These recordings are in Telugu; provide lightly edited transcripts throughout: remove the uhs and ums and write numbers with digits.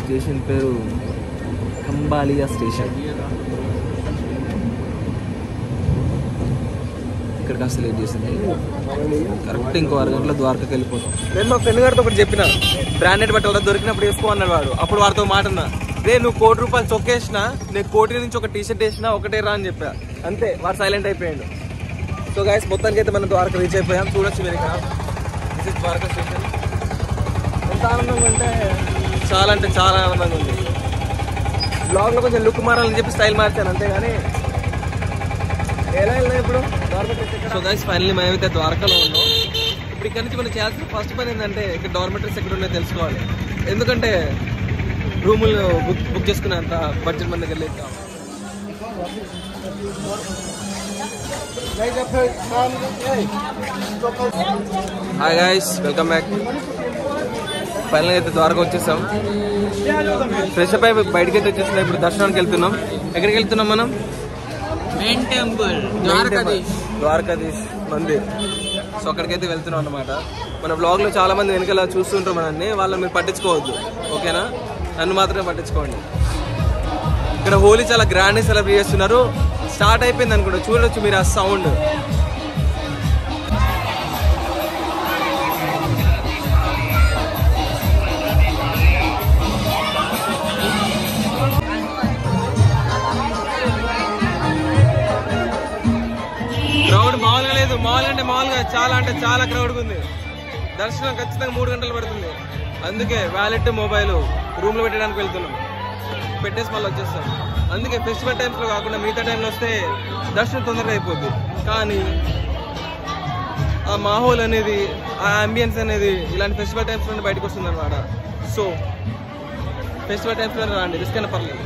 స్టేషన్ పేరు ఖంబాలియా స్టేషన్. ఇక్కడ కాస్త లేట్ చేసింది. కరెక్ట్ ఇంకో 6 గంటల ద్వారకకి వెళ్ళిపోతాం. నేను మా ఫ్రెండ్ గారితో ఒకటి చెప్పిన, బ్రాండెడ్ బట్టలు దొరికినప్పుడు వేసుకో అన్నాడు వాడు. అప్పుడు వాడితో మాట అన్నా, రే నువ్వు ₹1,00,00,000 చొక్కేసినా నేను 1,00,00,000 నుంచి ఒక టీషర్ట్ వేసినా ఒకటే రా అని చెప్పా. అంతే, వాడు సైలెంట్ అయిపోయాడు. సో గైస్ మొత్తానికి అయితే మనం ద్వారక రీచ్ అయిపోయాం. చూడొచ్చు మీరు ఇక్కడ, దిస్ ఇస్ ద్వారకా స్టేషన్. ఎంత ఆనందంగా అంటే చాలా ఆనందంగా ఉంది. బ్లాగ్లో కొంచెం లుక్ మారాలని చెప్పి స్టైల్ మార్చాను అంతేగాని ఎలా వెళ్ళినా ఇప్పుడు ద్వారకా. సో గైస్ ఫైనల్లీ మేమైతే ద్వారకాలో ఉన్నాం. ఇప్పుడు ఇక్కడ నుంచి మనం చేయాల్సిన ఫస్ట్ పని ఏంటంటే ఇక్కడ డార్మెటరీస్ ఎక్కడ ఉన్నాయో తెలుసుకోవాలి. ఎందుకంటే రూములు బుక్ చేసుకునేంత బడ్జెట్ మన దగ్గర లేదు. Hi guys, welcome back. ఫైనల్గా అయితే ద్వారకా వచ్చేసాం. ఫ్రెష్ అప్ అయి బయటకి అయితే వచ్చేసినాం. ఇప్పుడు దర్శనానికి వెళ్తున్నాం. ఎక్కడికి వెళ్తున్నాం మనం? Main temple Dwarkadhish Mandir. So అక్కడికైతే వెళ్తున్నాం అన్నమాట. మన బ్లాగ్లో చాలా మంది వెనకాల చూస్తుంటారు మనల్ని, వాళ్ళని మీరు పట్టించుకోవద్దు, ఓకేనా? నన్ను మాత్రమే పట్టించుకోండి. ఇక్కడ హోలీ చాలా గ్రాండ్గా సెలబ్రేట్ చేస్తున్నారు. స్టార్ట్ అయిపోయింది అనుకుంటా, చూడొచ్చు మీరు ఆ సౌండ్. క్రౌడ్ మామూలుగా లేదు. మామూలుగా చాలా క్రౌడ్గా ఉంది. దర్శనం ఖచ్చితంగా 3 గంటలు పడుతుంది. అందుకే వ్యాలెట్ మొబైల్ రూమ్లో పెట్టడానికి వెళ్తున్నాం. పెట్టేసి మళ్ళీ వచ్చేస్తాం. అందుకే ఫెస్టివల్ టైమ్స్లో కాకుండా మిగతా టైంలో వస్తే దర్శనం తొందరగా అయిపోద్ది. కానీ ఆ మాహోల్ అనేది, ఆ అంబియన్స్ అనేది ఇలాంటి ఫెస్టివల్ టైమ్స్లోనే బయటకు వస్తుంది అనమాట. సో ఫెస్టివల్ టైమ్స్లోనే రండి, రిస్క్ అయినా పర్లేదు.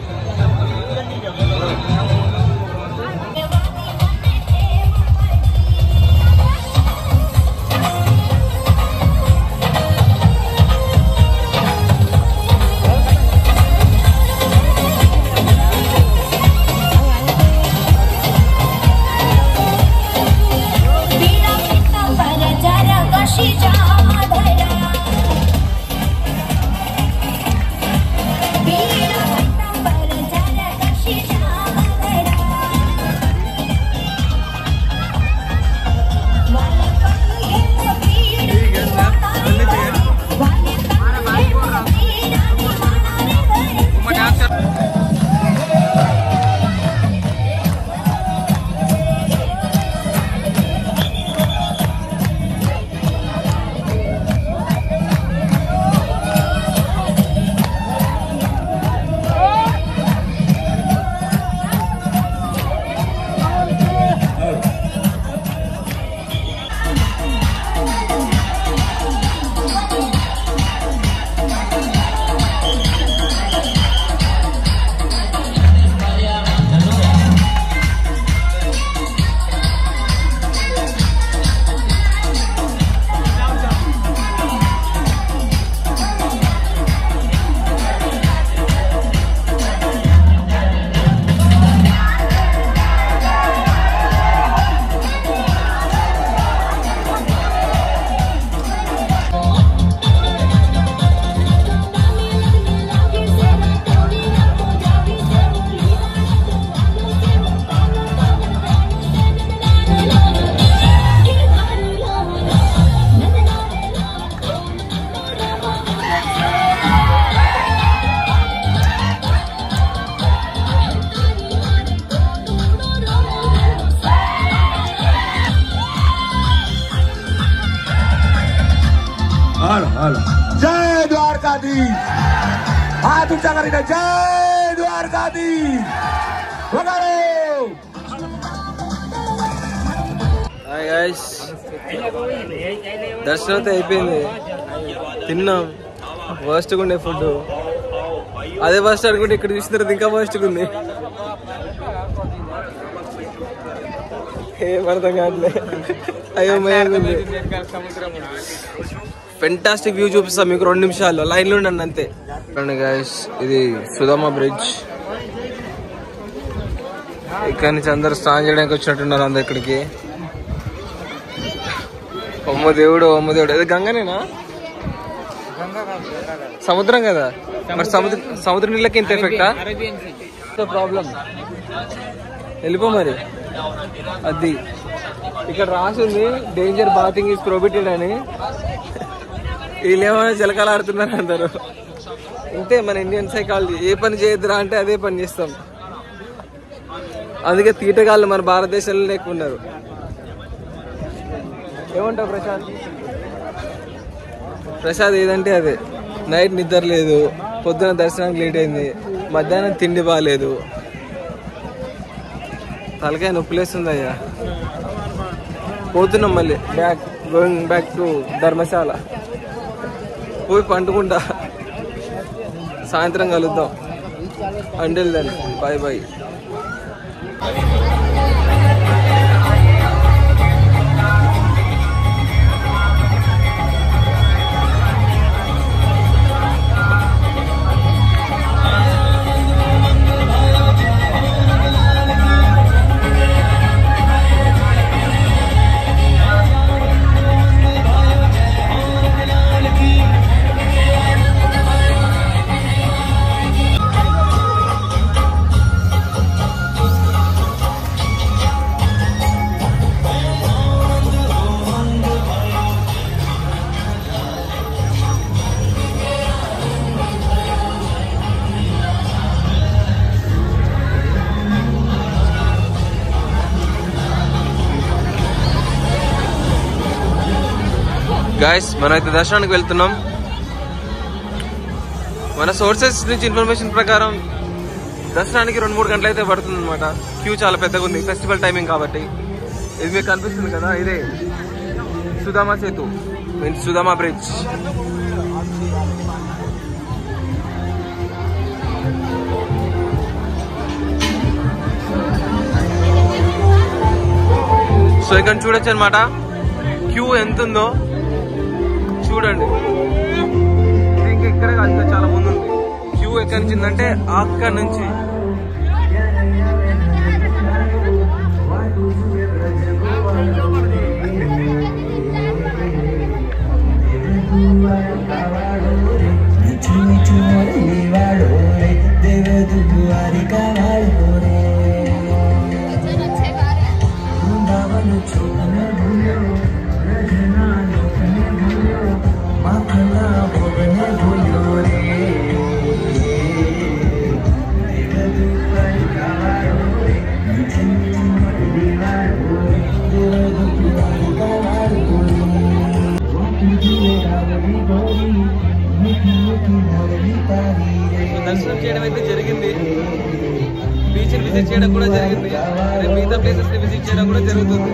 जय द्वारकाधीश, हाथ ऊंचा करेगा, जय द्वारकाधीश। హాయ్ గైస్, దర్శనం అయితే అయిపోయింది. తిన్నాం. వర్స్ట్గా ఉండే ఫుడ్. అదే వర్స్ట్ అనుకుంటే ఇక్కడ చూసిన తర్వాత ఇంకా వర్స్ట్గా ఉంది. ఏం అర్థం కాదులే, అయోమయంగా ఉంది. ఫెంటాస్టిక్ వ్యూ చూపిస్తాం మీకు 2 నిమిషాల్లో. లైన్లో ఉండండి అంతే. గైస్, ఇది సుధామ బ్రిడ్జ్. ఇక్కడ నుంచి అందరు స్నానం చేయడానికి వచ్చినట్టున్నారు అందరు ఇక్కడికి. అమ్మ దేవుడు ఇది గంగనేనా? సముద్రం కదా మరి సముద్ర నీళ్ళకి ఇంత ఎఫెక్టా ప్రాబ్లం వెళ్ళిపో మరి అది ఇక్కడ రాసింది డేంజర్ బాతింగ్ ఈజ్ ప్రొహిబిటెడ్ అని వీళ్ళేమో జలకాలు ఆడుతున్నారు అందరు అంతే మన ఇండియన్ సైకాలజీ ఏ పని చేయొద్దురా అంటే అదే పని చేస్తాం అందుకే తీటగాళ్ళు మన భారతదేశంలో లేకున్నారు ఏమంటావు ప్రసాద్ ఏదంటే అదే నైట్ నిద్ర లేదు పొద్దున దర్శనానికి లేట్ అయింది మధ్యాహ్నం తిండి బాగాలేదు తలకాయ నొప్పిలేస్తుంది అయ్యా పోతున్నాం మళ్ళీ గోయింగ్ బ్యాక్ టు ధర్మశాల పోయి పండుకుంటా సాయంత్రం కలుద్దాం until then bye bye guys మనమైతే దర్శనానికి వెళ్తున్నాం మన సోర్సెస్ నుంచి ఇన్ఫర్మేషన్ ప్రకారం దర్శనానికి 2-3 గంటలు అయితే పడుతుంది అనమాట క్యూ చాలా పెద్దగా ఉంది ఫెస్టివల్ టైమింగ్ కాబట్టి ఇది మీకు కనిపిస్తుంది కదా ఇదే Sudama Setu means Sudama bridge so ఇక్కడ చూడొచ్చు అనమాట క్యూ ఎంత ఉందో చూడండి ఇంకా ఇక్కడ కాదు చాలా ముందు ఉంది క్యూ ఎక్కడి నుంచి ఉందంటే అక్కడి నుంచి దర్శనం చేయడం అయితే జరిగింది బీచ్ విజిట్ చేయడం కూడా జరిగింది మిగతా ప్లేసెస్ ని విజిట్ చేయడం కూడా జరుగుతుంది